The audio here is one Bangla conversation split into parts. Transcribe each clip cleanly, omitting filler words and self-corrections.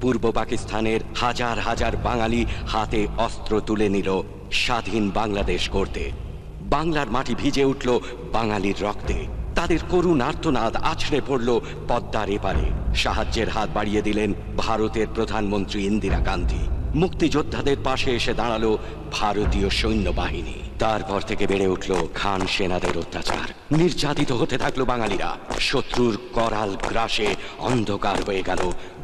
পূর্ব পাকিস্তানের হাজার হাজার বাঙালি হাতে অস্ত্র তুলে নিল স্বাধীন বাংলাদেশ করতে। বাংলার মাটি ভিজে উঠল বাঙালির রক্তে। তাদের করুণ আর্তনাদ আছড়ে পড়ল পদ্মার এপারে। সাহায্যের হাত বাড়িয়ে দিলেন ভারতের প্রধানমন্ত্রী ইন্দিরা গান্ধী। মুক্তিযোদ্ধাদের পাশে এসে দাঁড়ালো ভারতীয় সৈন্যবাহিনী। তারপর থেকে বেড়ে উঠল খান সেনাদের অত্যাচার। নির্যাতিত হতে থাকলো বাঙালিরা। শত্রুর করাল গ্রাসে অন্ধকার হয়ে গেল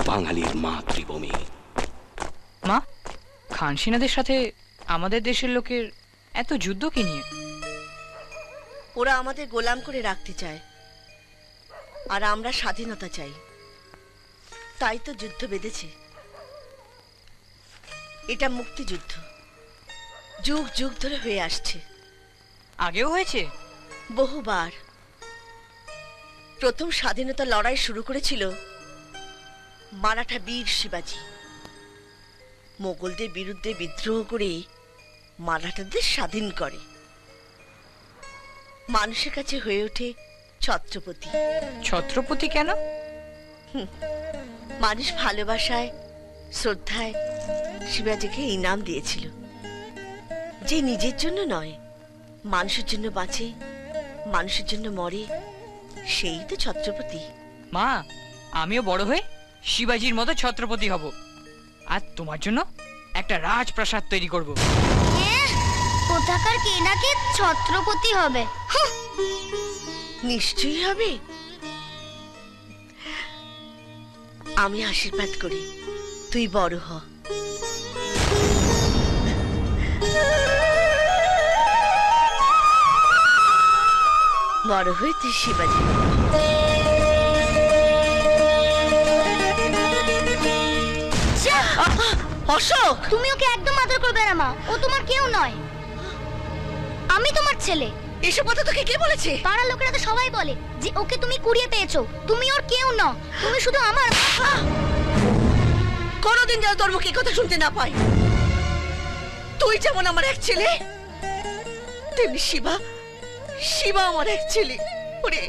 বাঙালির মাতৃভূমি। মা, খান সেনাদের সাথে আমাদের দেশের লোকের এত যুদ্ধ কি নিয়ে? ওরা আমাদের গোলাম করে রাখতে চায়, আর আমরা স্বাধীনতা চাই, তাই তো যুদ্ধ বেঁধেছে। এটা মুক্তিযুদ্ধ, যুগ যুগ ধরে হয়ে আসছে। আগেও হয়েছে বহুবার। প্রথম স্বাধীনতা লড়াই শুরু করেছিল মারাঠা বীর শিবাজি। মোগলদের বিরুদ্ধে বিদ্রোহ করে মারাঠাদের স্বাধীন করে। মানুষের কাছে হয়ে ওঠে ছত্রপতি। ছত্রপতি কেন? মানুষ ভালোবাসায়, শ্রদ্ধায় শিবাজিকে এই নাম দিয়েছিল। যে নিজের জন্য নয়, মানুষের জন্য বাঁচে, মানুষের জন্য মরে, সেই তো ছত্রপতি। মা, আমিও বড় হয়ে শিবাজির মতো ছত্রপতি হব, আর তোমার জন্য একটা রাজপ্রাসাদ তৈরি করব। কোথাকার কে নাকি ছত্রপতি হবে? নিশ্চয়ই হবে। আমি আশীর্বাদ করি তুই বড় হ। বড় হয়ে তুই শিবাজি। অশোক, তুমি ওকে একদম আদর করবে না মা। ও তোমার কেউ নয়, আমি তোমার ছেলে। এসব কথা তোকে কে বলেছে? পাড়ার লোকেরা তো সবাই বলে যে ওকে তুমি কুড়িয়ে পেয়েছো। তুমি ওর কেউ নও, তুমি শুধু আমার। কোনোদিন যেন তোর মুখে কথা শুনতে না পাই। তুই যেমন আমার এক ছেলে, তেমনি শিবা, শিবা আমার এক ছেলে। ওরে,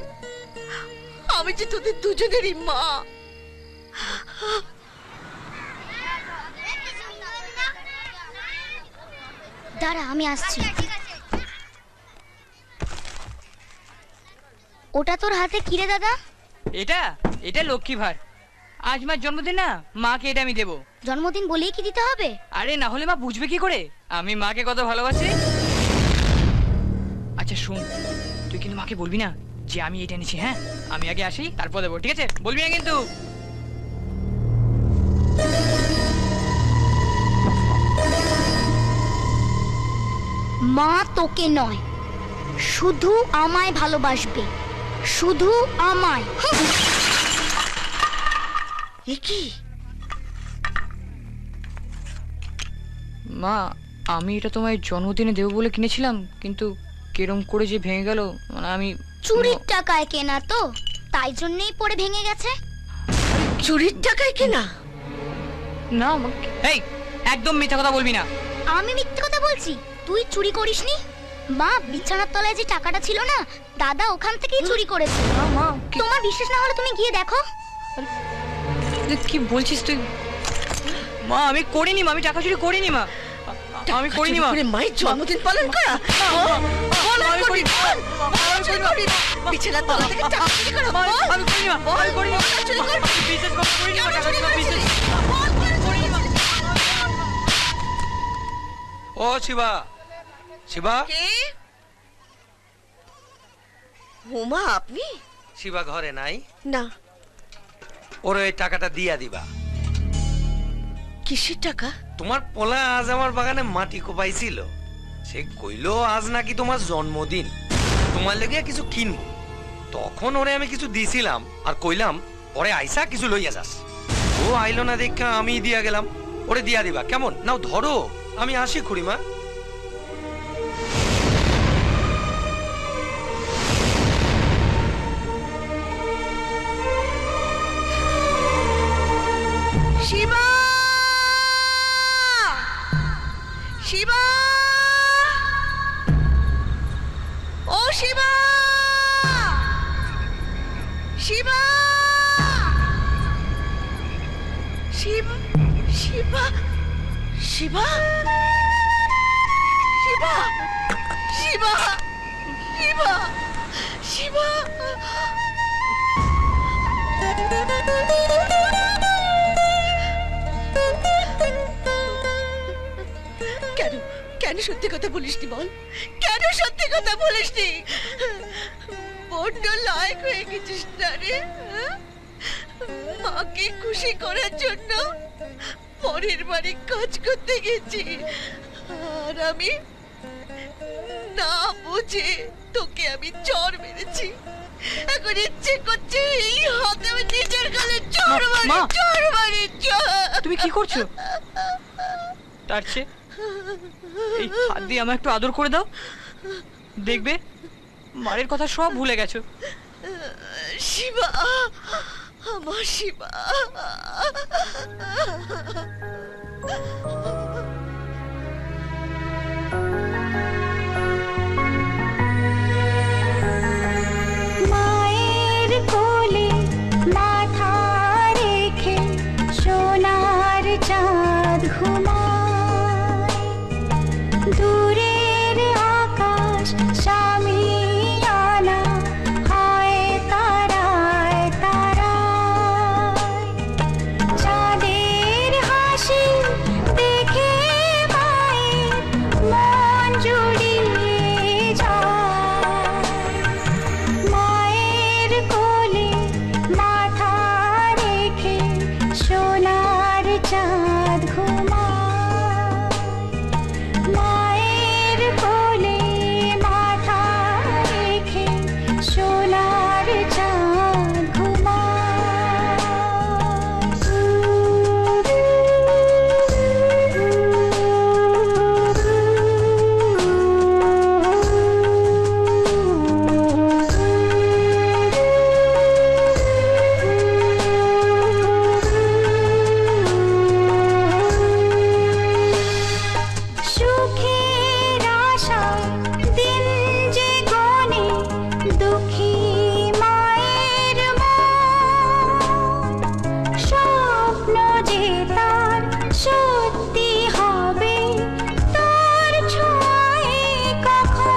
আমি যে তোদের দুজনেরই মা। দাঁড়া, আমি আসছি। ওটা তোর হাতে কি রে দাদা? এটা এটা লক্ষ্মী ভার। আজ মার জন্মদিন না, মাকে এটা আমি দেবো। জন্মদিন বলেই কি দিতে হবে? আরে না হলে মা বুঝবে কি করে আমি মাকে কত ভালোবাসি? আচ্ছা শুন, তুই কিন্তু মাকে বলবি না যে আমি এটা এনেছি। হ্যাঁ, আমি আগে আসি, তারপর দেবো, ঠিক আছে? বলবি না কিন্তু। মা তোকে নয়, শুধু আমায় ভালোবাসবে, শুধু আমায়। এ কি? মা, আমি এটা তোমায় জন্মদিনে দেবো বলে কিনেছিলাম, কিন্তু কেরম করে যে ভেঙে গেল, মানে আমি চুরির টাকায় কেনা তো, তাই জন্যই পড়ে ভেঙে গেছে। চুরির টাকায় কেনা? না এই, একদম মিথ্যা কথা বলবি না। আমি মিথ্যে কথা বলছি? তুই চুরি করিসনি। মা, বিছানার তলায় যে টাকাটা ছিল না, দাদা ওখান থেকেই চুরি করেছে। মা, তোমার বিশ্বাস না হলে তুমি গিয়ে দেখো। কি বলছিস তুই? মা, আমি করিনি মা, আমি টাকা চুরি করিনি মা, আমি করিনি মা। মায়ের জন্মদিন পালন করা? বিছানার তলা থেকে টাকা চুরি করা? আমি করিনি মা, আমি করিনি। বিশ্বাস কর, করিনি মা, টাকা চুরি করিনি মা। ও শিবা, শিবা। কে? হোমা, আপনি? শিবা ঘরে নাই? না। ওর এই টাকাটা দিয়া দিবা। কিসের টাকা? তোমার পোলা আজ আমার বাগানে মাটি কোপাইছিল। সে কইলো আজ নাকি তোমার জন্মদিন, তোমার লেগে কিছু কিনবো। তখন ওরে আমি কিছু দিছিলাম আর কইলাম পরে আইসা কিছু লইয়া যাস। ও আইলো না দেখা আমি দিয়া গেলাম। ওরে দিয়া দিবা কেমন? নাও ধরো, আমি আসি খুড়িমা। শিবা, শিবা, ও শিবা, শিবা, শিবা শিবা শিবা শিবা শিবা শিবা শিবা কেন কেন সত্যি কথা বলিসনি বল, কেন সত্যি কথা বলিসনি? বড্ড লায়ক হয়ে গেছিস না রে, হ্যাঁ? মাকে খুশি করার জন্য পরের বাড়ি কাজ করতে গেছি, আর আমি না বুঝে তোকে আমি চড় মেরেছি। এখন ইচ্ছে করছে এই হাতে আমি নিজের গালে চড় মারি, মা! চড় মারি, চড়। তুমি কি করছো? তার চেয়ে এই হাত দিয়ে আমায় একটু আদর করে দাও, দেখবে মায়ের কথা সব ভুলে গেছো। শিবা, আমার শিবা। মায়ের কোলে মাথা রেখে সোনার চাঁদ ঘুমায়, দূরের আকাশ শামিয়ানা হয় তারায় তারায়, চাঁদের হাসি দেখে মায়ের মন জুড়িয়ে যায়। মায়ের কোলে মাথা রেখে সোনার চাঁদ ঘুমায়, মায়ের কোলে মাথা রেখে সোনার চাঁদ সুখের আশায় দিন যে গনে দুঃখী মায়ের মন, স্বপ্ন যে তার সত্যি হবে তোর ছোঁয়ায় কখন।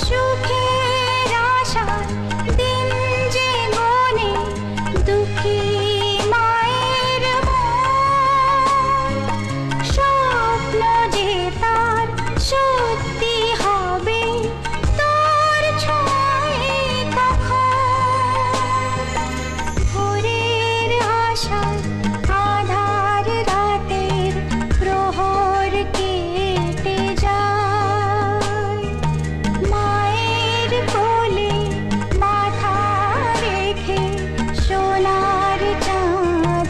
সুখের আশায় দিন যে গনে দুঃখী মায়ের মন, স্বপ্ন যে তার সত্যি হবে তোর ছোঁয়ায় কখন। ভোরের আশায় আধার রাতের প্রহর কেটে যায়, মায়ের কোলে মাথা রেখে সোনার চাঁদ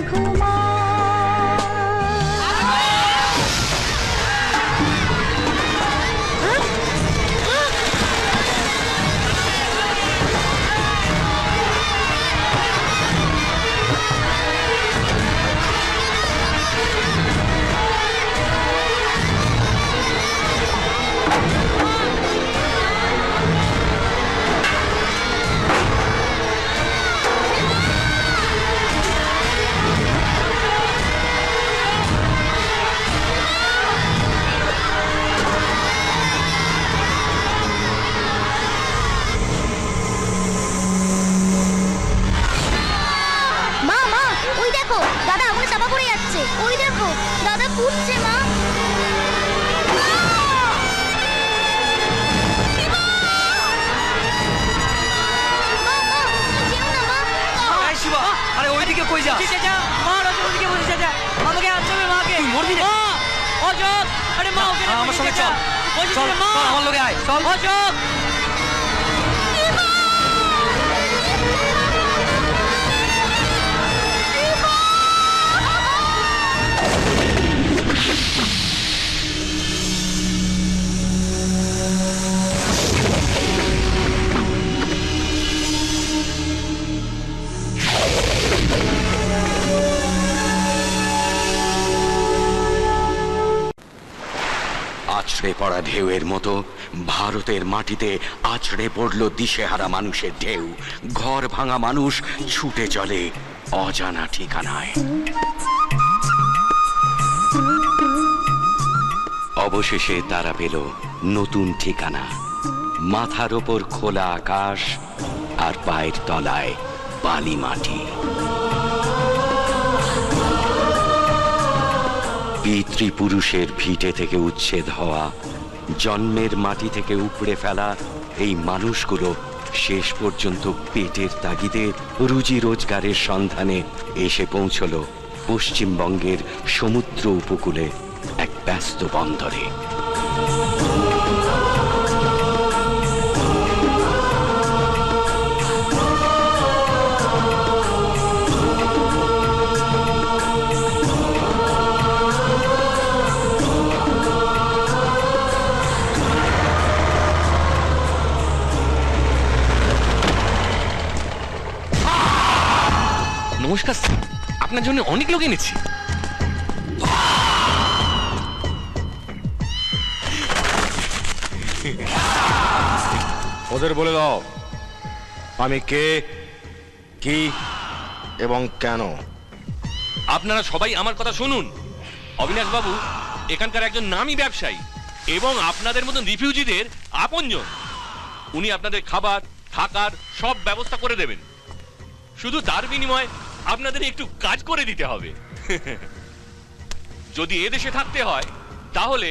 মা, মা, ওই দেখো দাদা আগুনে চাপা পড়ে যাচ্ছে, ওই দেখো দাদা পুড়ছে। মা, মা, মা, যেও না মা। এই শিবা, আরে ওইদিকে কই যা? চাচা, মা রজত ওদিকে বসে, চাচা আমাকে আনতে হবে মাকে। তুই মরবি রে? মা, অজত, আরে মা ওকে না, আমার সঙ্গে চাচা। চল, বলছি চল, যে মা, চল, আমার লগে আয়, চল। অজত। আজ আছড়ে পড়া ঢেউয়ের মতো ভারতের মাটিতে আছড়ে পড়ল দিশেহারা মানুষের ঢেউ। ঘর ভাঙা মানুষ ছুটে চলে অজানা ঠিকানায়। অবশেষে তারা পেল নতুন ঠিকানা, মাথার ওপর খোলা আকাশ আর পায়ের তলায় বালি মাটি। পিতৃপুরুষের ভিটে থেকে উচ্ছেদ হওয়া, জন্মের মাটি থেকে উপড়ে ফেলা এই মানুষগুলো শেষ পর্যন্ত পেটের তাগিদে রুজি রোজগারের সন্ধানে এসে পৌঁছল পশ্চিমবঙ্গের সমুদ্র উপকূলে এক ব্যস্ত বন্দরে। নমস্কার স্যার, আপনার জন্য অনেক লোক এনেছি। ওদের বলে দাও আমি কে, কি এবং কেন। আপনারা সবাই আমার কথা শুনুন। অবিনাশ বাবু এখানকার একজন নামী ব্যবসায়ী এবং আপনাদের মতন রিফিউজিদের আপনজন। উনি আপনাদের খাবার, থাকার সব ব্যবস্থা করে দেবেন। শুধু তার বিনিময়ে আপনাদের একটু কাজ করে দিতে হবে। যদি এদেশে থাকতে হয় তাহলে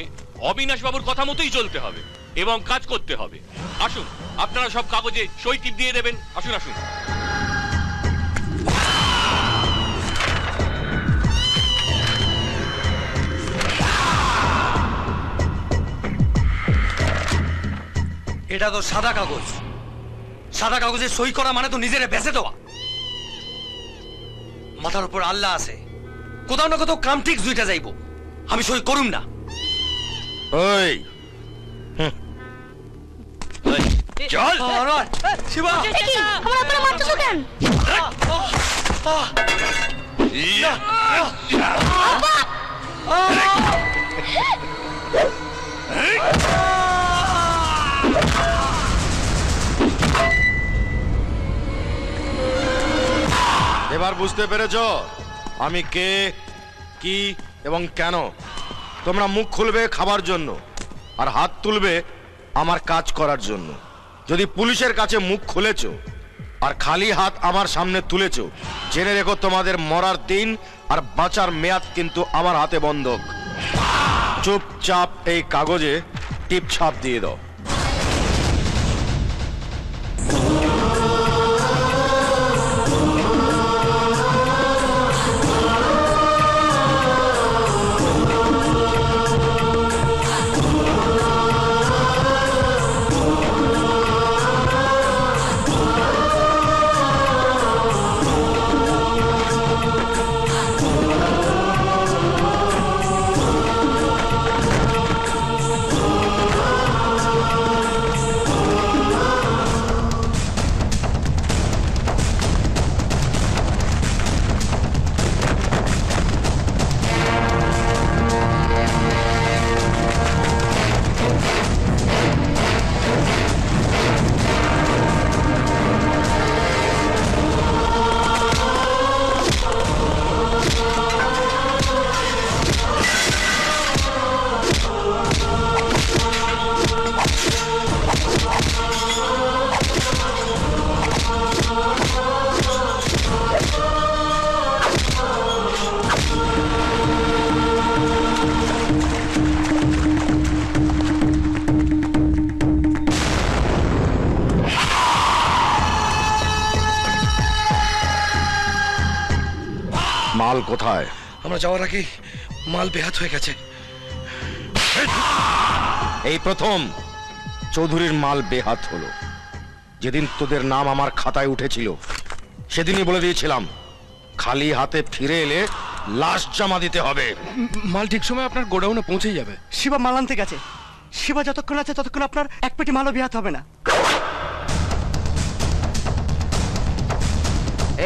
অবিনাশ বাবুর কথা মতোই চলতে হবে এবং কাজ করতে হবে। আসুন, আপনারা সব কাগজে সই টিপ দিয়ে দেবেন। আসুন আসুন। এটা তো সাদা কাগজ। সাদা কাগজে সই করা মানে তো নিজেরে বেঁচে দেওয়া। মাথার উপর আল্লাহ আছে, কোথাও না কোথাও কাম ঠিক জুইটা যাইব। আমি সই করুম না। ওই চল শিবা। কি আমার আপনারা মারতেছো কেন? এবার বুঝতে পেরেছ আমি কে, কি এবং কেন। তোমরা মুখ খুলবে খাবার জন্য আর হাত তুলবে আমার কাজ করার জন্য। যদি পুলিশের কাছে মুখ খুলেছ আর খালি হাত আমার সামনে তুলেছ, জেনে রেখো তোমাদের মরার দিন আর বাঁচার মেয়াদ কিন্তু আমার হাতে বন্ধক। চুপচাপ এই কাগজে টিপ ছাপ দিয়ে দাও। মাল কোথায়? আমরা যাওয়ার আগে মাল বেহাত হয়ে গেছে। এই প্রথম চৌধুরীর মাল বেহাত হলো। যেদিন তোদের নাম আমার খাতায় উঠেছিল সেদিনই বলে দিয়েছিলাম খালি হাতে ফিরে এলে লাশ জমা দিতে হবে। মাল ঠিক সময় আপনার গোডাউনে পৌঁছে যাবে। শিবা মাল আনতে গেছে। শিবা যতক্ষণ আছে ততক্ষণ আপনার এক পেটি মালও বিহাত হবে না।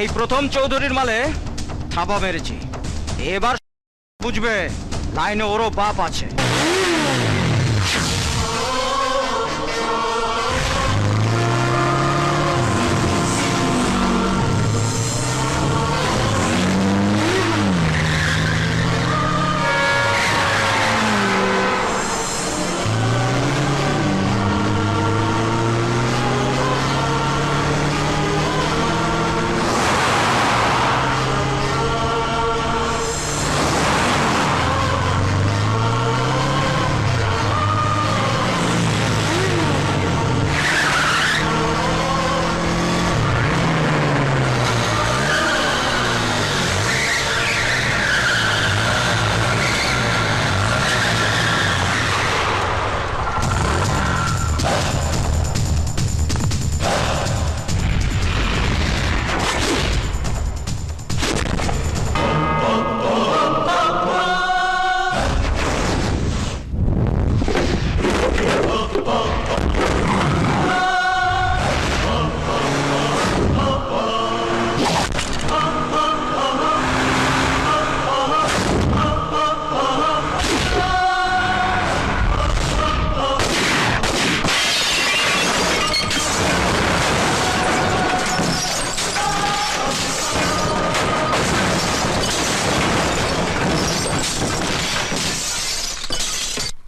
এই প্রথম চৌধুরীর মালে থাবা মেরেছি। এবার বুঝবে লাইনে ওরও বাপ আছে।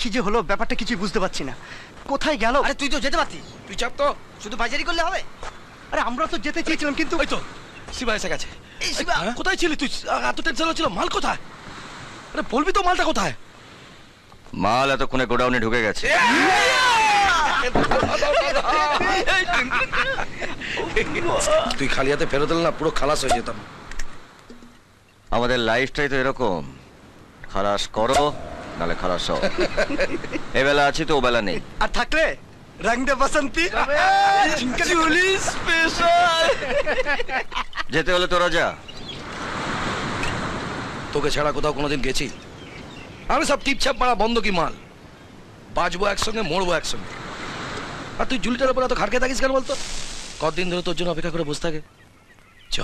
কি যে হলো ব্যাপারটা কিছুই বুঝতে পারছি না। কোথায় গেল? আরে তুই তো যেতে পারতিস, তুই চাপ তো, শুধু বাজারি করলে হবে। আরে আমরা তো যেতে চেয়েছিলাম কিন্তু ওই তো শিবা এসে গেছে। এই শিবা, কোথায় ছিলি তুই? এত টেনশন হচ্ছিল, মাল কোথায়? আরে বলবি তো মালটা কোথায়? মাল এতক্ষণে গোডাউনে ঢুকে গেছে। তুই খালি হাতে ফেরত এলে না পুরো খালাস হয়ে যেতাম। আমাদের লাইফটাই তো এরকম, খালাস করো নালে খালাস হও। এবেলা আছি তো ওবেলা নেই। আর থাকলে রং দে বসন্তি চুলি স্পেশাল। যেতে হলে তোরা যা। তোকে ছাড়া কোথাও কোনোদিন গেছি? আমি সব টিপছাপ মারা বন্ধ কি মাল, বাঁচবো একসঙ্গে মরবো একসঙ্গে। আর তুই জুলিটার উপর এত খাটকে থাকিস কেন বলতো? কতদিন ধরে তোর জন্য অপেক্ষা করে বসে থাকে। চ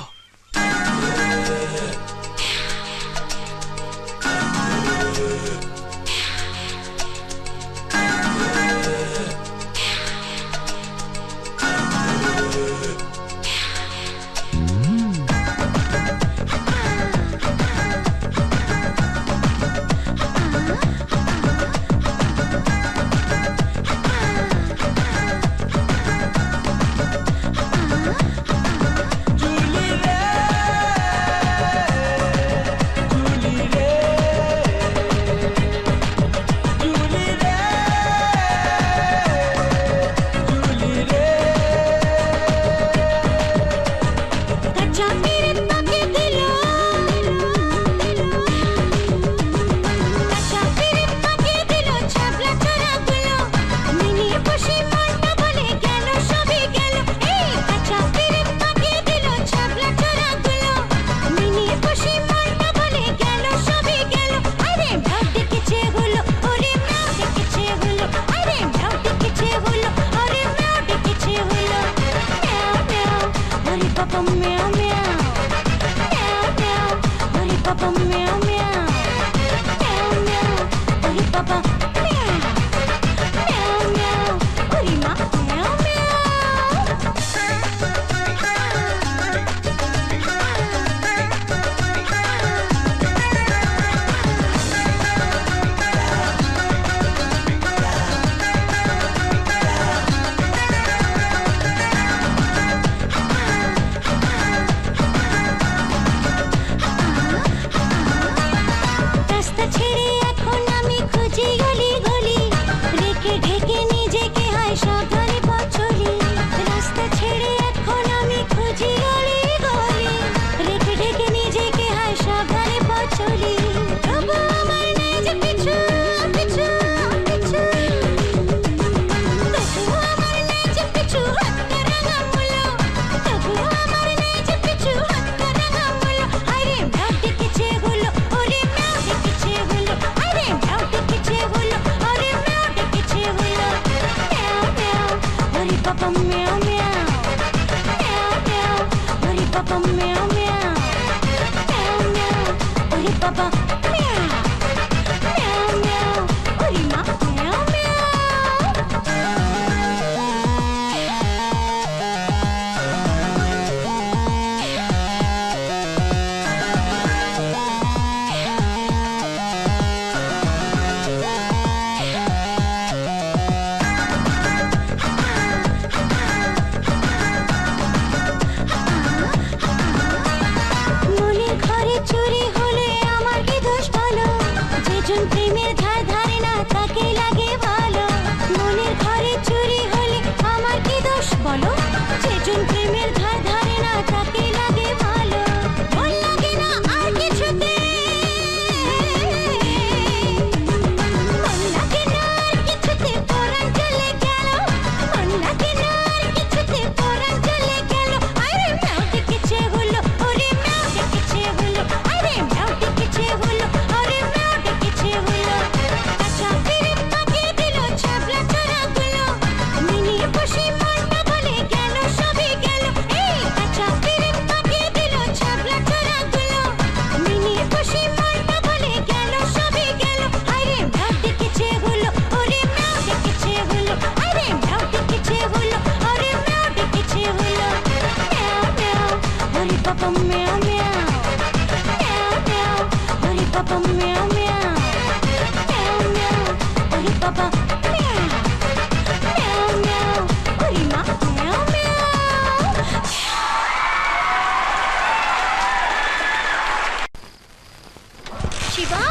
শিবা,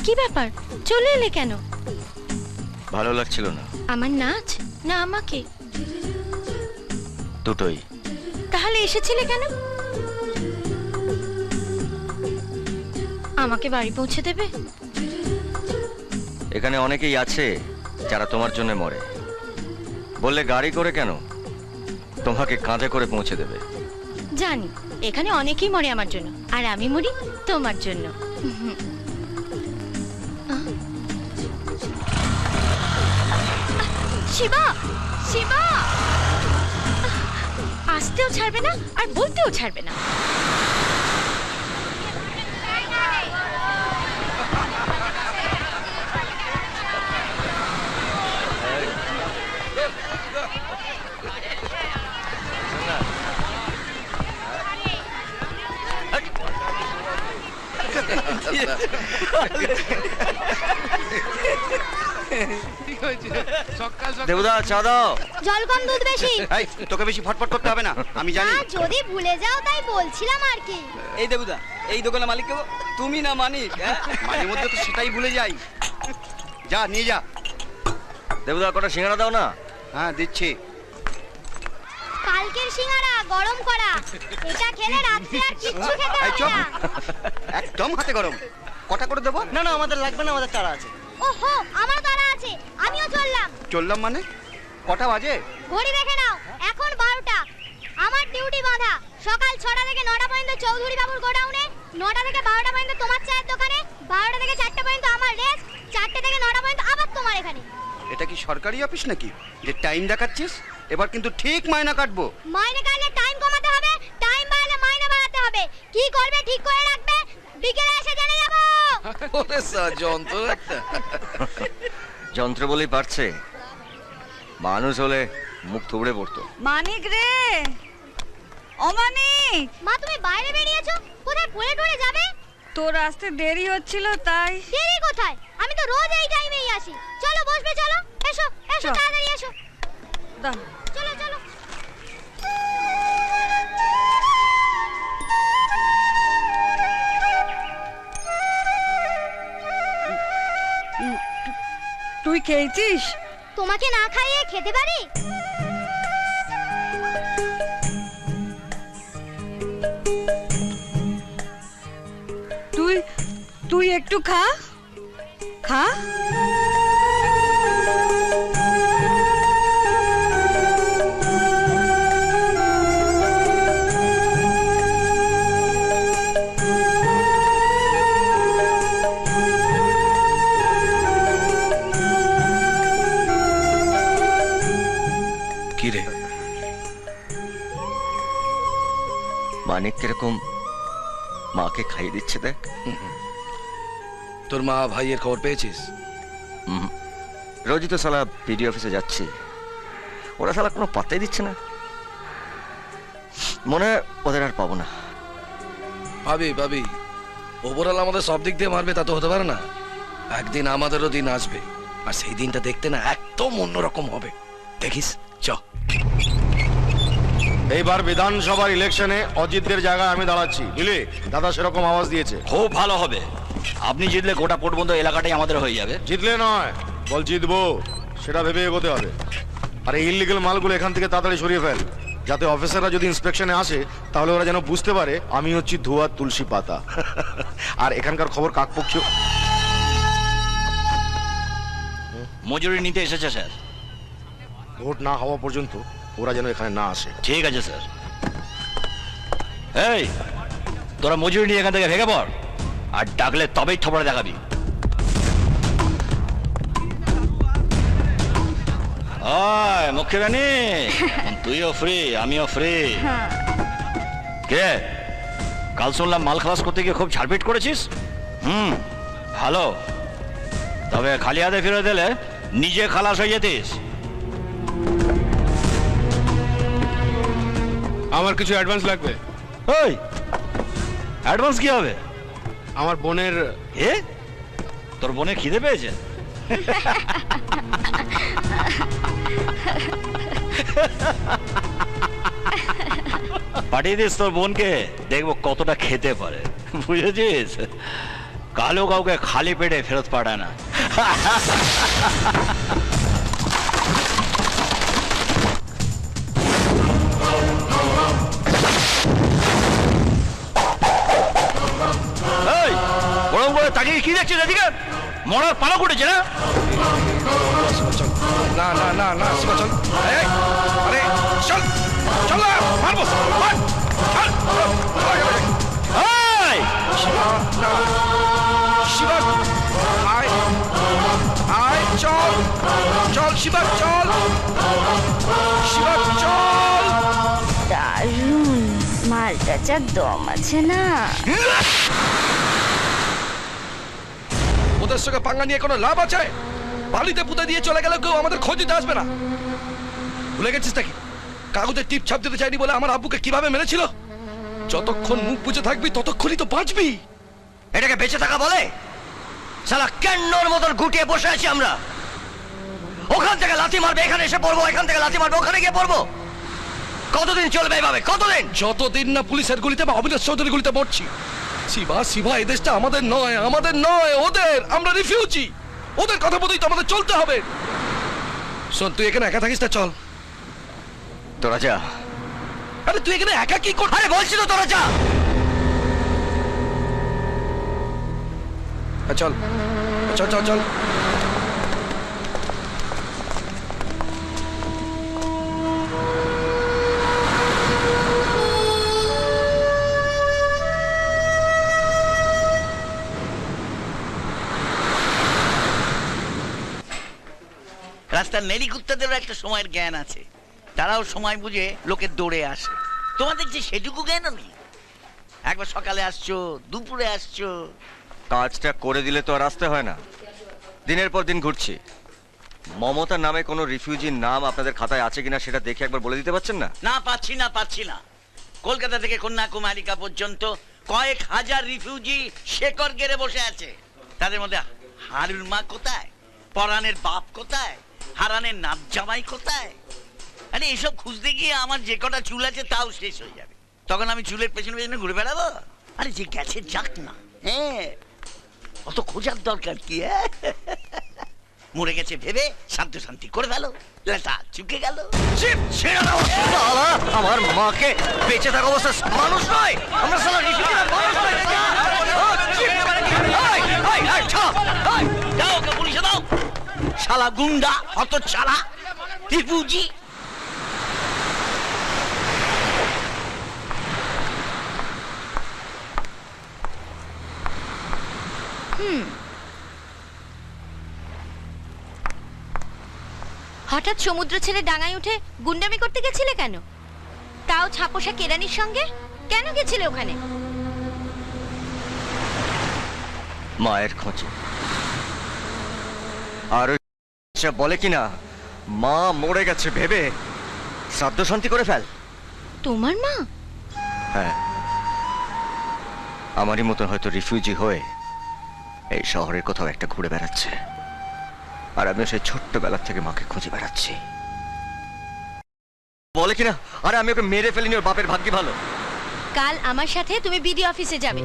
কি ব্যাপার, চলে এলে কেন? ভালো লাগছিল না। আমার নাচ না আমাকে? দুটোই। তাহলে এসেছিলে কেন? আমাকে বাড়ি পৌঁছে দেবে? এখানে অনেকেই আছে যারা তোমার জন্য মরে। বললে গাড়ি করে কেন, তোমাকে কাঁধে করে পৌঁছে দেবে। জানি এখানে অনেকেই মরে আমার জন্য, আর আমি মরি তোমার জন্য। শিবা, শিবা, আসতেও ছাড়বে না আর বলতেও ছাড়বে না। দেবুদা চা দাও। জল কম দুধ বেশি। এই তোকে বেশি ফটফট করতে হবে না, আমি জানি। যদি ভুলে যাও তাই বলছিলাম আর কি। এই দেবুদা, এই দোকানের মালিক কেউ তুমি না মানিক? মাঝে মধ্যে তো সেটাই ভুলে যাই। যা নিয়ে যা। দেবুদা কটা সিঙ্গারা দাও না। হ্যাঁ দিচ্ছি। কালকের সিঙ্গারা গরম করা, এটা খেলে রাত্রে আর কিচ্ছু খেতে এই হবে চুপ, না। একদম হাতে গরম। কটা করে দেবো? না না আমাদের লাগবে না, আমাদের তারা আছে। ওহো, আমার তারা আছে, আমিও চললাম। চললাম মানে? কটা বাজে? ঘড়ি দেখে নাও, এখন 12টা। আমার ডিউটি বাঁধা, সকাল 6টা থেকে 9টা পর্যন্ত চৌধুরী বাবুর গোডাউনে, 9টা থেকে 12টা পর্যন্ত তোমার চায়ের দোকানে, 12টা থেকে 4টা পর্যন্ত আমার রেস্ট, 4টে থেকে 9টা পর্যন্ত আবার তোমার এখানে। এটা কি সরকারি অফিস নাকি যে টাইম দেখাচ্ছিস? এবার কিন্তু ঠিক মাইনা কাটবো। মাইনে কাটলে টাইম কমাতে হবে, টাইম বাড়ালে মাইনে বাড়াতে হবে। কি করবে ঠিক করে রাখবে, বিকেলে এসে জেনে যাবো। ওরে স্যার, যন্ত্র একটা। যন্ত্র বলেই পারছে, মানুষ হলে মুখ থুবড়ে পড়তো। মানিক রে, ও মানিক। মা তুমি বাইরে বেরিয়েছো, কোথায় পড়ে টড়ে যাবে? তোর আসতে দেরি হচ্ছিল তাই। দেরি কোথায়, আমি তো রোজ এই টাইমেই আসি। চলো বসবে, চলো এসো এসো, চল। তাড়াতাড়ি এসো। দাও। চলো চলো। তুই খেয়েছিস? তোমাকে না খাইয়ে খেতে পারি? তুই তুই একটু খা খা। কি রে? মানিক কিরকম মাকে খাইয়ে দিচ্ছে দেখ। তোর মা ভাইয়ের খবর পেয়েছিস? রোজই তো সালা বিডি অফিসে যাচ্ছি, ওরা সালা কোনো পাত্তাই দিচ্ছে না। মনে হয় ওদের আর পাবো না। পাবি। ওপরাল আমাদের সব দিক দিয়ে মারবে তা তো হতে পারে না। একদিন আমাদেরও দিন আসবে, আর সেই দিনটা দেখতে না একদম অন্যরকম হবে, দেখিস। চ। এইবার বিধানসভার ইলেকশনে অজিতদের জায়গায় আমি দাঁড়াচ্ছি, বুঝলি? দাদা সেরকম আওয়াজ দিয়েছে। খুব ভালো হবে, আপনি জিতলে গোটা পোটবন্ধ এলাকাটাই আমাদের হয়ে যাবে। জিতলে নয়, বল জিতবো, সেটা ভেবে এগোতে হবে। আর এই ইলিগেল মালগুলো এখান থেকে তাড়াতাড়ি সরিয়ে ফেল, যাতে অফিসাররা যদি ইন্সপেকশনে আসে তাহলে ওরা যেন বুঝতে পারে আমি হচ্ছি ধোয়া তুলসী পাতা। আর এখানকার খবর কাকপক্ষ মজুরি নিতে এসেছে স্যার। ভোট না হওয়া পর্যন্ত ওরা যেন এখানে না আসে। ঠিক আছে স্যার। এই তোরা মজুরি নিয়ে এখান থেকে ভেঙে পড়, আর ডাকলে তবেই থবড়া দেখাবি। মুখ্য রানী, তুইও ফ্রি আমিও ফ্রি। কে কাল শুনলাম মাল খালাস করতে গিয়ে খুব ঝাড়পিট করেছিস। ভালো, তবে খালি হাতে ফিরে দিলে নিজে খালাস হয়ে যেতিস। আমার কিছু অ্যাডভান্স লাগবে। ওই অ্যাডভান্স কি হবে? আমার বোনের। এ তোর বোনের খিদে পেয়েছে? পাঠিয়ে দিস তোর বোনকে, দেখবো কতটা খেতে পারে, বুঝেছিস? কালো কাউকে খালি পেটে ফেরত পাঠায় না। এই, ওরম করে তাকিয়ে কি দেখছিস এদিকে? মরার পালা উঠেছে না? না না না না শিবা চল। এই, আরে চল চল না, মারবো মার, চল, এই, শিবা না, শিবা আয় আয়, চল চল শিবা চল, শিবা চল। দারুণ, মালটা যা দম আছে না। ওদের সঙ্গে পাঙ্গা নিয়ে কোনো লাভ আছে? বালিতে পুঁতে দিয়ে চলে গেল, কেউ আমাদের খোঁজ দিতে আসবে না। ভুলে গেছিস নাকি কাগজে টিপ ছাপ দিতে চাইনি বলে আমার আব্বুকে কিভাবে মেরেছিল? যতক্ষণ মুখ বুঝে থাকবি ততক্ষণই তো বাঁচবি। এটাকে বেঁচে থাকা বলে? শালা কেন্নর মতন গুটিয়ে বসে আছি আমরা। ওখান থেকে লাথি মারবে, এখানে এসে পড়বো, এখান থেকে লাথি মারবে, ওখানে গিয়ে পড়বো। কতদিন চলবে এইভাবে? কতদিন? যতদিন না পুলিশের গুলিতে বা অবিনাশ চৌধুরী গুলিতে পড়ছি। শিবা শিবা, এই দেশটা আমাদের নয়, আমাদের নয়, ওদের। আমরা রিফিউজি, ওদের কথা মতোই তো আমাদের চলতে হবে। শোন, তুই এখানে একা থাকিস না, চল। তোরা যা। আরে তুই এখানে একা কি কর? আরে বলছি তো তোরা যা। চল চল চল চল। রাস্তার নেড়ি কুত্তাদেরও একটা সময়ের জ্ঞান আছে, তারাও সময় বুঝে লোকের দৌড়ে আসে। তোমাদের যে সেটুকু জ্ঞানও নেই। একবার সকালে আসছো, দুপুরে আসছো। কাজটা করে দিলে তো আর আসতে হয় না। দিনের পর দিন ঘুরছি। মমতার নামে কোনো রিফিউজির নাম আপনাদের খাতায় আছে কিনা সেটা দেখে একবার বলে দিতে পারছেন না? না, পাচ্ছি না। কলকাতা থেকে কন্যাকুমারিকা পর্যন্ত কয়েক হাজার রিফিউজি শেকড় গেড়ে বসে আছে। তাদের মধ্যে হারুর মা কোথায়, পরাণের বাপ কোথায়, হারানের নাত জামাই কোথায়? আরে এসব খুঁজতে গিয়ে আমার যে কটা চুল আছে তাও শেষ হয়ে যাবে। তখন আমি চুলের পেছনে পেছনে ঘুরে বেড়াবো? আরে যে গেছে যাক না, হ্যাঁ, অত খোঁজার দরকার কি? মরে গেছে ভেবে শান্ত শান্তি করে ফেলো, লেটা চুকে গেল। আমার মাকে বেঁচে থাকা অবস্থা মানুষ নয় আমরা, শালা রিফিউজি মানুষ নয়। দাও ওকে পুলিশে দাও, শালা গুন্ডা, অত ছাড়া রিফিউজি। হঠাৎ সমুদ্র ছেড়ে ডাঙায় উঠে গুন্ডামি করতে গেছিলে কেন? তাও ছাপোষা কেরানির সঙ্গে কেন গেছিলে ওখানে? মায়ের খোঁজে। আর বলে কিনা মা মরে গেছে ভেবে শ্রাদ্ধ শান্তি করে ফেল। তোমার মা? হ্যাঁ, আমারই মতন হয়তো রিফিউজি হয়ে এই শহরের কোথাও একটা ঘুরে বেড়াচ্ছে, আর আমি সেই ছোট্টবেলা থেকে মাকে খুঁজে বেড়াচ্ছি। বলে কিনা আরে আমি ওকে মেরে ফেলিনি, ওর বাপের ভাগ্য ভালো। কাল আমার সাথে তুমি বিডি অফিসে যাবে।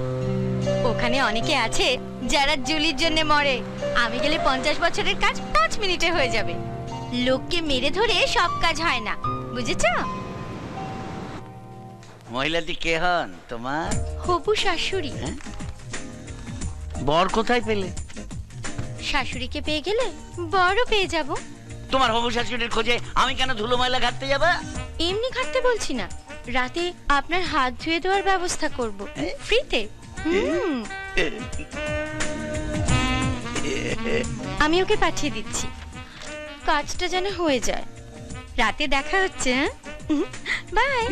ওখানে অনেকে আছে যারা জুলির জন্য মরে। আমি গেলে 50 বছরের কাজ 5 মিনিটে হয়ে যাবে। লোককে মেরে ধরে সব কাজ হয় না, বুঝেছ? মহিলাটি কে হন তোমার? হবু শাশুড়ি। বর কোথায় পেলে? শাশুড়িকে পেয়ে গেলে বড়ও পেয়ে যাব। তোমার হবু শাশুড়ির খোঁজে আমি কেন ধুলো ময়লা ঘাটতে যাবা? এমনি ঘাটতে বলছি না, রাতে আপনার হাত ধুয়ে দেওয়ার ব্যবস্থা করব ফ্রিতে। আমি ওকে পাঠিয়ে দিচ্ছি, কাজটা যেন হয়ে যায়। রাতে দেখা হচ্ছে। বাই।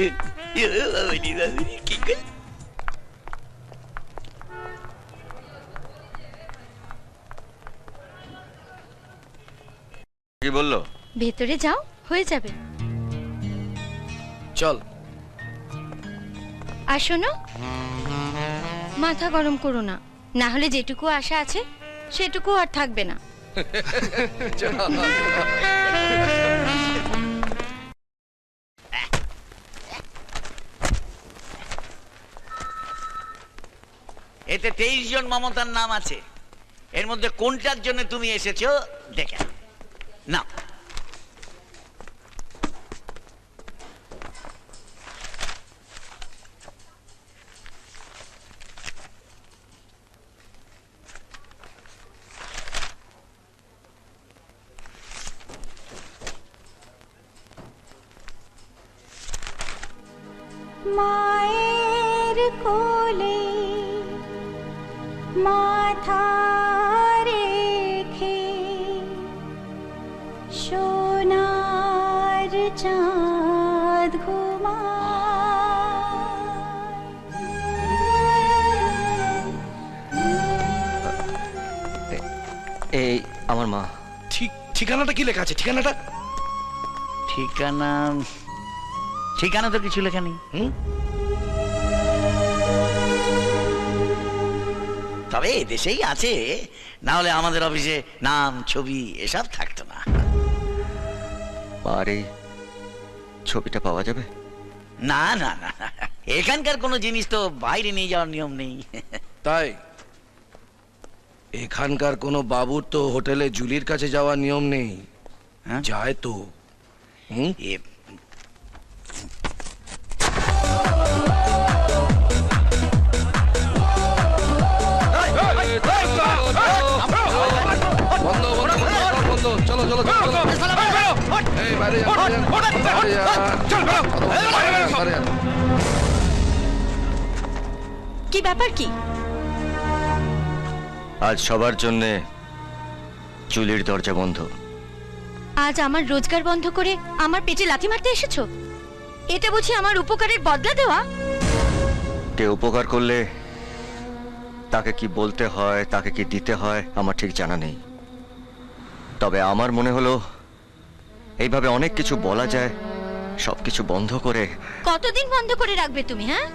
কি বললো? ভেতরে যাও, হয়ে যাবে। চল। আর শোনো, মাথা গরম করো না, না হলে যেটুকু আশা আছে সেটুকু আর থাকবে না। এ এতে 23 জন মমতার নাম আছে। এর মধ্যে কোনটার জন্য তুমি এসেছো দেখে নাও। মায়ের কোলে মাথা রেখে সোনার চাঁদ এই আমার মা। ঠিকানাটা কি লেখা আছে? ঠিকানাটা ঠিকানা তো কিছু লেখা নেই। তবে দেশেই আছে, না হলে আমাদের অফিসে নাম ছবি এসব থাকতো না। আর এই ছবিটা পাওয়া যাবে? না না না, এখানকার কোনো জিনিস তো বাইরে নিয়ে যাওয়ার নিয়ম নেই। তাই এখানকার কোনো বাবুর তো হোটেলে জুলির কাছে যাওয়ার নিয়ম নেই। যায় তো। চলো চলো কি ব্যাপার কি? আজ সবার জন্যে চুলির দরজা বন্ধ। আজ আমার রোজগার বন্ধ করে আমার পেটে লাথি মারতে এসেছো? এটা বুঝি আমার উপকারের বদলা দেওয়া? কে উপকার করলে তাকে কি বলতে হয়, তাকে কি দিতে হয় আমার ঠিক জানা নেই। তবে আমার মনে হলো এইভাবে অনেক কিছু বলা যায়, সবকিছু বন্ধ করে। কতদিন বন্ধ করে রাখবে তুমি? হ্যাঁ,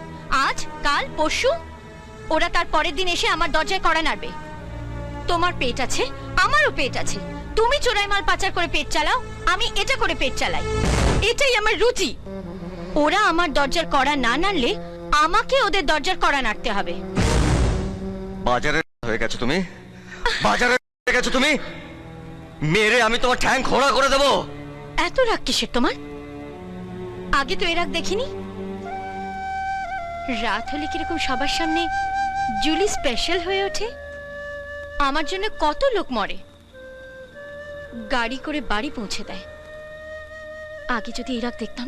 আজ কাল পরশু? ওরা তার পরের দিন এসে আমার দরজায় কড়া নাড়বে। তোমার পেট আছে, আমারও পেট আছে। তুমি চোরাই মাল পাচার করে পেট চালাও, আমি এটা করে পেট চালাই। এটাই আমার রুচি। ওরা আমার দরজার কড়া না নাড়লে আমাকে ওদের দরজার কড়া নাড়তে হবে। বাজারে হয়ে গেছো তুমি, বাজারে হয়ে গেছো তুমি। মেরে আমি তোমার ঠ্যাং খোঁড়া করে দেবো। এত রাগ কিসের তোমার? আগে তো এ রাগ দেখিনি। রাত হলে কিরকম সবার সামনে জুলি স্পেশাল হয়ে ওঠে। আমার জন্য কত লোক মরে, গাড়ি করে বাড়ি পৌঁছে দেয়। আগে যদি এই রাগ দেখতাম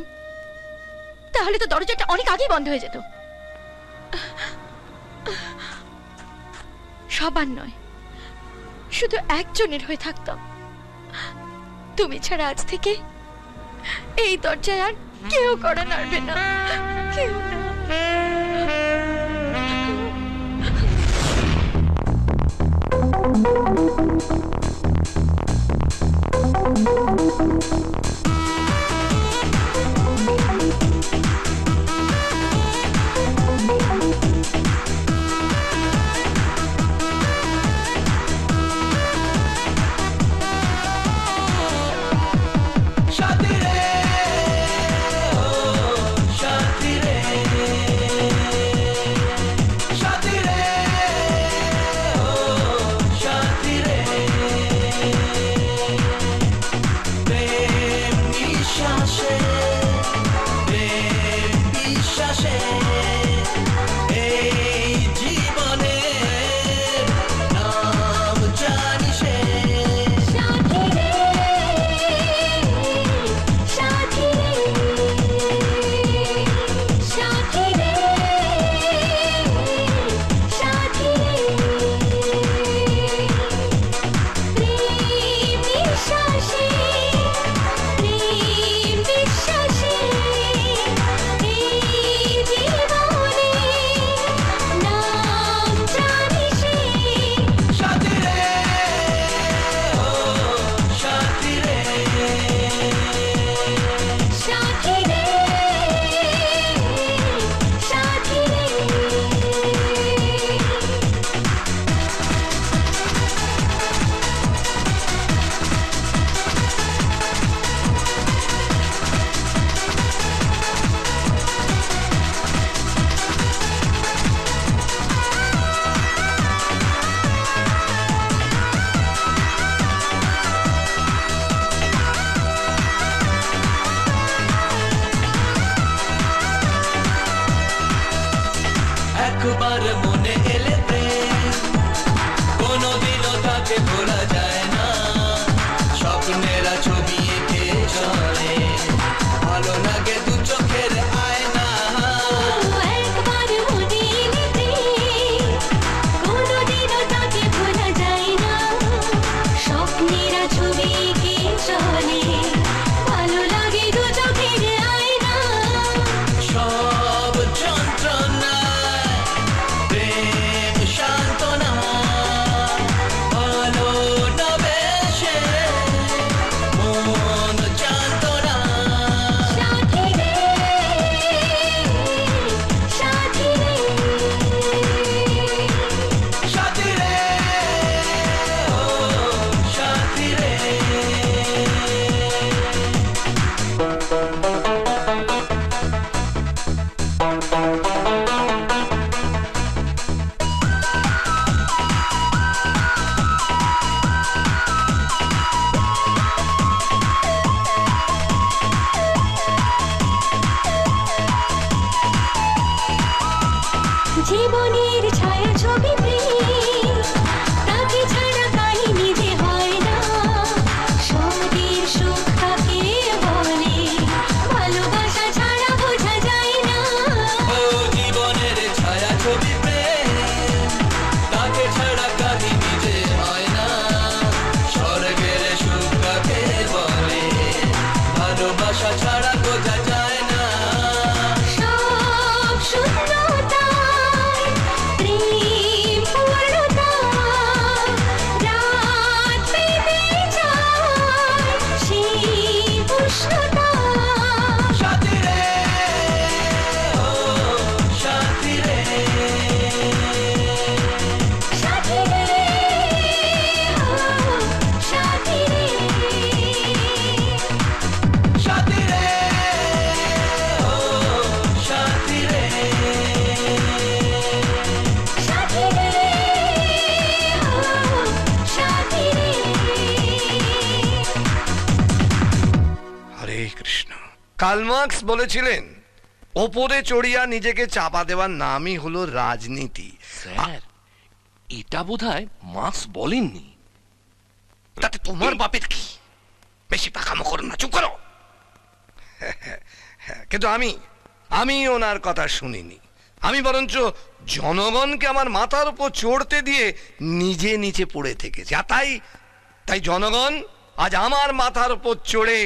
তাহলে তো দরজাটা অনেক আগেই বন্ধ হয়ে যেত। সবার নয়, শুধু একজনের হয়ে থাকতাম। তুমি ছাড়া আজ থেকে এই দরজায় আর কেউ কড়া নাড়বে না, কেউ না। শান্তি কার্ল মার্কস বলেছিলেন ওপরে চড়িয়া নিজেকে চাপা দেওয়ার নামই হলো রাজনীতি। স্যার এটা বোধহয় মার্কস বলেননি। তাতে তোমার বাপের কি? বেশি পাকামো করো না, চুপ করো। কিন্তু আমি ওনার কথা শুনিনি। আমি বরঞ্চ জনগণকে আমার মাথার উপর চড়তে দিয়ে নিজে নিচে পড়ে থেকেছি। আর তাই জনগণ আজ আমার মাথার উপর চড়ে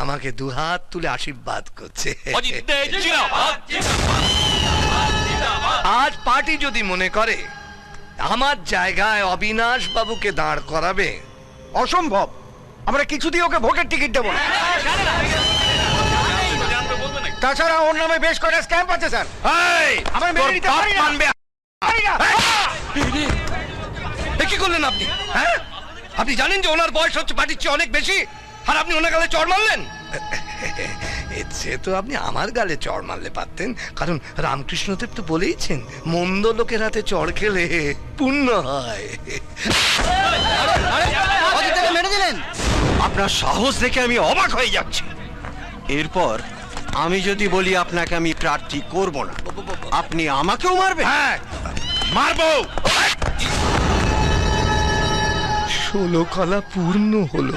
আমাকে দুহাত তুলে আশীর্বাদ করছে। আজ পার্টি যদি মনে করে আমার জায়গায় অবিনাশ বাবুকে দাঁড় করাবে, অসম্ভব। আমরা কিছুতেই ওকে ভোটের টিকিট দেবো না। তাছাড়া ওর নামে বেশ কয়েকটা স্ক্যাম্প আছে স্যার। আমরা মেনে নিতে পারি না। কি করলেন আপনি? হ্যাঁ, আপনি জানেন যে ওনার বয়স হচ্ছে পার্টির চেয়ে অনেক বেশি, আর আপনি ওনার গালে চড় মারলেন। সে তো আপনি আমার গালে চড় মারলে পারতেন, কারণ রামকৃষ্ণদেব তো বলেইছেন মন্দ লোকের হাতে চড় খেলে পুণ্য হয়। মেরে দিলেন। আপনার সাহস দেখে আমি অবাক হয়ে যাচ্ছি। এরপর আমি যদি বলি আপনাকে আমি প্রার্থী করব না, আপনি আমাকেও মারবেন? হ্যাঁ, মারবো। 16 কলা পূর্ণ হলো।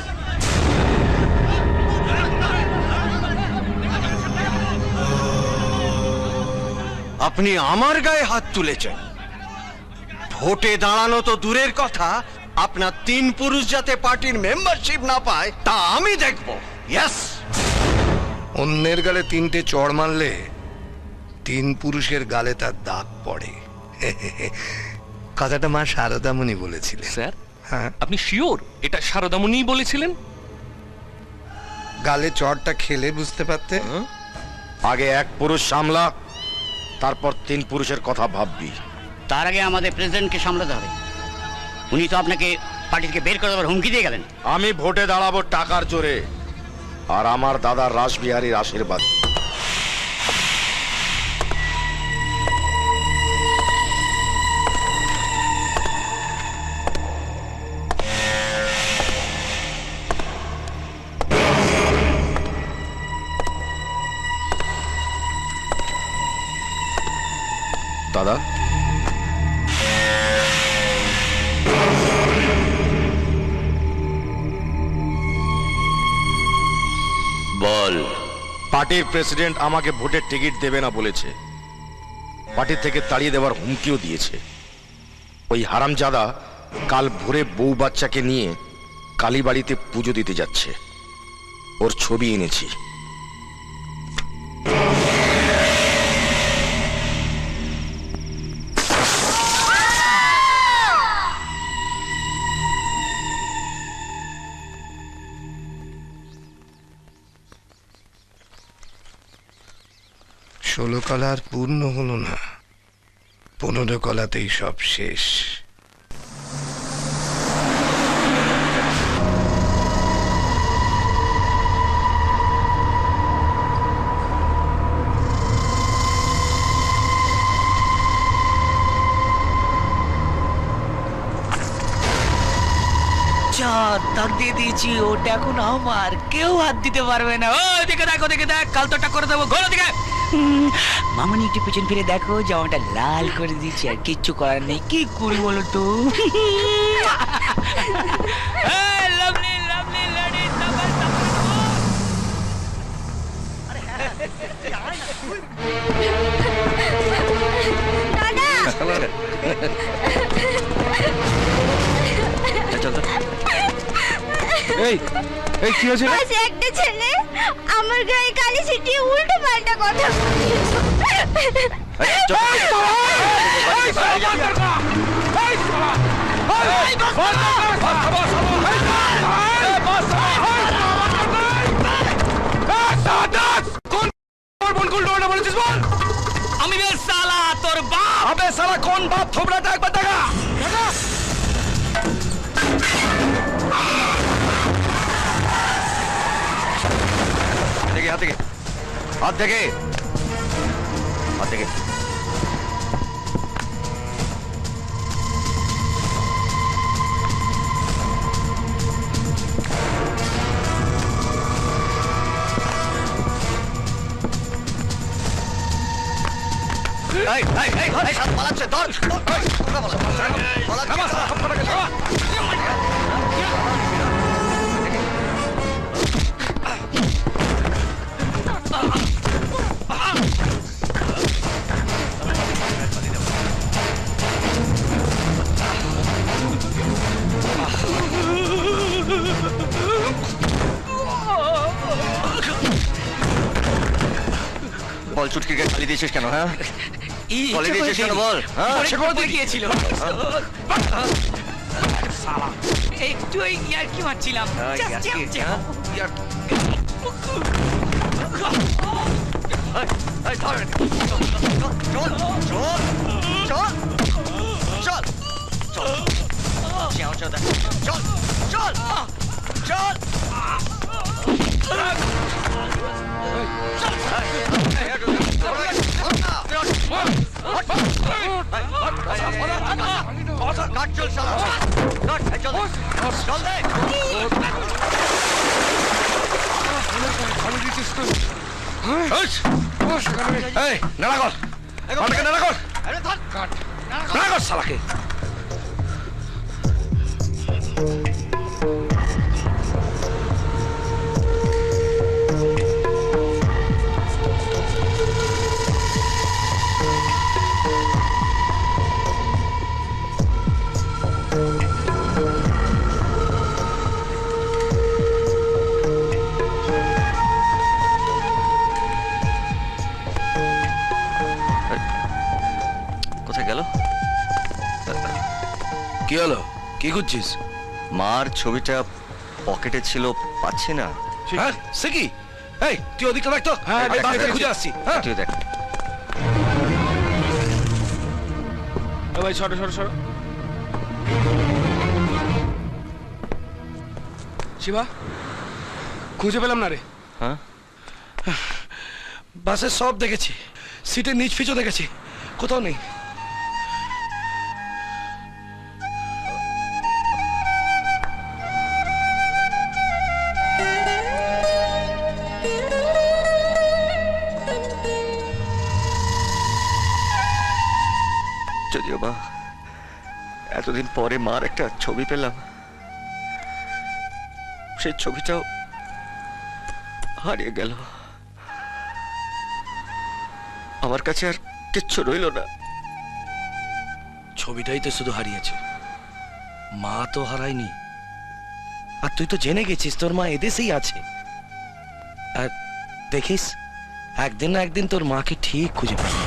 আপনি আমার গায়ে হাত তুলেছেন। ভোটে দাঁড়ানো তো দূরের কথা, আপনার 3 পুরুষ যাতে পার্টির মেম্বারশিপ না পায় তা আমি দেখব। ইয়েস। অন্যের গালে 3টে চড় মারলে 3 পুরুষের গালে তার দাগ পড়ে। কথাটা মা শারদামণি বলেছিলেন। স্যার, হ্যাঁ, আপনি শিওর এটা শারদামণি বলেছিলেন? গালে চড়টা খেলে বুঝতে পারতে। আগে 1 পুরুষ সামলা, তারপর 3 পুরুষের কথা ভাববি। তার আগে আমাদের প্রেসিডেন্টকে সামলাতে হবে। উনি তো আপনাকে পার্টি থেকে বের করে দেওয়ার হুমকি দিয়ে গেলেন। আমি ভোটে দাঁড়াবো টাকার জোরে, আর আমার দাদা রাসবিহারীর আশীর্বাদ। দাদা, বল। পার্টির প্রেসিডেন্ট আমাকে ভোটের টিকিট দেবে না বলেছে, পার্টি থেকে তাড়িয়ে দেওয়ার হুমকিও দিয়েছে। ওই হারামজাদা কাল ভোরে বউ বাচ্চাকে নিয়ে কালীবাড়িতে পুজো দিতে যাচ্ছে। ওর ছবি এনেছি। ষোলো কলা আর পূর্ণ হলো না, 15 কলাতেই সব শেষ। দাগ দিয়ে দিয়েছি, ওটা এখন আমার, কেউ হাত দিতে পারবে না। ও দিকে দেখো, দিকে দেখ, কাল তোটা করে দেবো। ঘোরো দিকে। মামনি একটু পেছন ফিরে দেখো, জামাটা লাল করে দিয়েছি, আর কিচ্ছু করার নেই। কি করি বলো তো? লাভলি লাভলি লেডি, এই এই কি হয়েছে? একটা ছেলে আমার গায়ে কালি ছিটিয়ে উল্টো পাল্টা কথা আমি বে সালা তোর বাপ। আবে সালা কোন বাপ থোবড়াটা একবার দেখা। হাত থেকে হাত থেকে হাত থেকে পালাচ্ছে ধর বল চুটকিকে খালি দিয়েছিস কেন? হ্যাঁ খালি দিয়েছিস কেন বল? গিয়েছিল একটু ইয়ার কি মারছিলাম শালাকে কোথায় গেল? কি হলো? কি খুঁজছিস? মার ছবিটা পকেটে ছিল, পাচ্ছি না। হ্যাঁ সে কি? এই তুই ওদিকটা দেখ তো। হ্যাঁ, আমি বাস থেকে খুঁজে আসছি। হ্যাঁ তুই দেখ। ভাই সরো সরো সরো। শিবা খুঁজে পেলাম না রে। হ্যাঁ বাসের সব দেখেছি, সিটের নিচ ফিচও দেখেছি, কোথাও নেই। যদিও বা এতদিন পরে মার একটা ছবি পেলাম, সেই ছবিটাও হারিয়ে গেল। আমার কাছে আর কিচ্ছু রইল না। ছবিটাই তো শুধু হারিয়েছে, মা তো হারায়নি। আর তুই তো জেনে গেছিস তোর মা এদেশেই আছে। আর দেখিস একদিন না একদিন তোর মাকে ঠিক খুঁজে পাবি।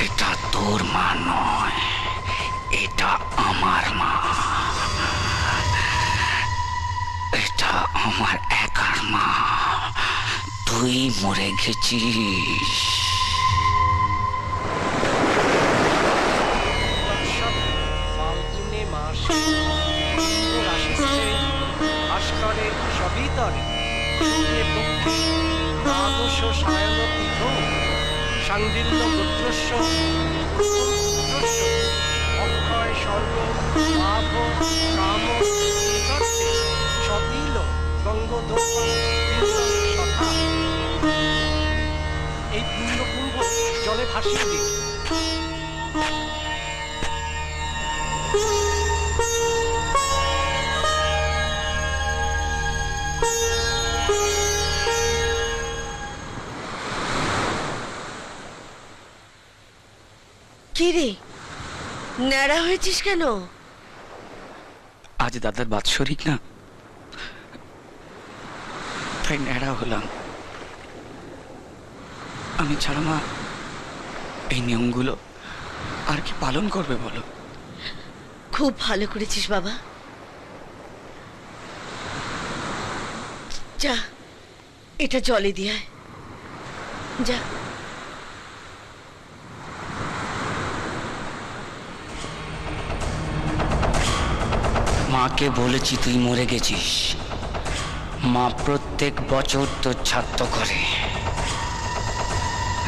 এটা তোর মা নয়, এটা আমার মা। এটা আমার একার মা। তুই মরে গেছিস। ফাল্গুনে মাস রাশিস্থে ভাস্করে সবিতরে সূর্যে পক্ষে দ্বাদশ সায়নতীর্থ সান্দিল্য গোত্রস্য অক্ষয় স্বর্গ লাভ কাম তত্ত্বে সতিল গঙ্গোদোপা সথা এই পুণ্যকুম্ভ জলে ভাসিয়ে দিন। কি রে, ন্যাড়া হয়েছিস কেন? আজ দাদার বাৎসরিক না, তাই ন্যাড়া হলাম। আমি ছাড়া মা এই নিয়মগুলো আর কি পালন করবে বলো? খুব ভালো করেছিস বাবা। যা এটা জলে দিয়ে আয়। যা। মাকে বলেছি তুই মরে গেছিস। মা প্রত্যেক বছর তোর ছাত্র করে।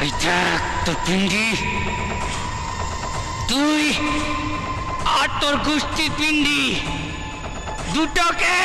এই দেখ তোর পিণ্ডি। তুই আর তোর কুস্তি পিন্ডি দুটোকে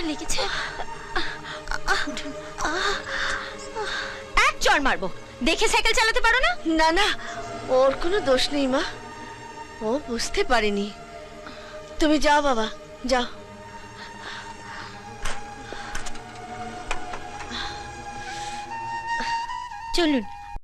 লেগেছে, এক চড় মারবো। দেখে সাইকেল চালাতে পারো না? না না, ওর কোনো দোষ নেই মা, ও বুঝতে পারেনি। তুমি যাও বাবা, যাও। চলুন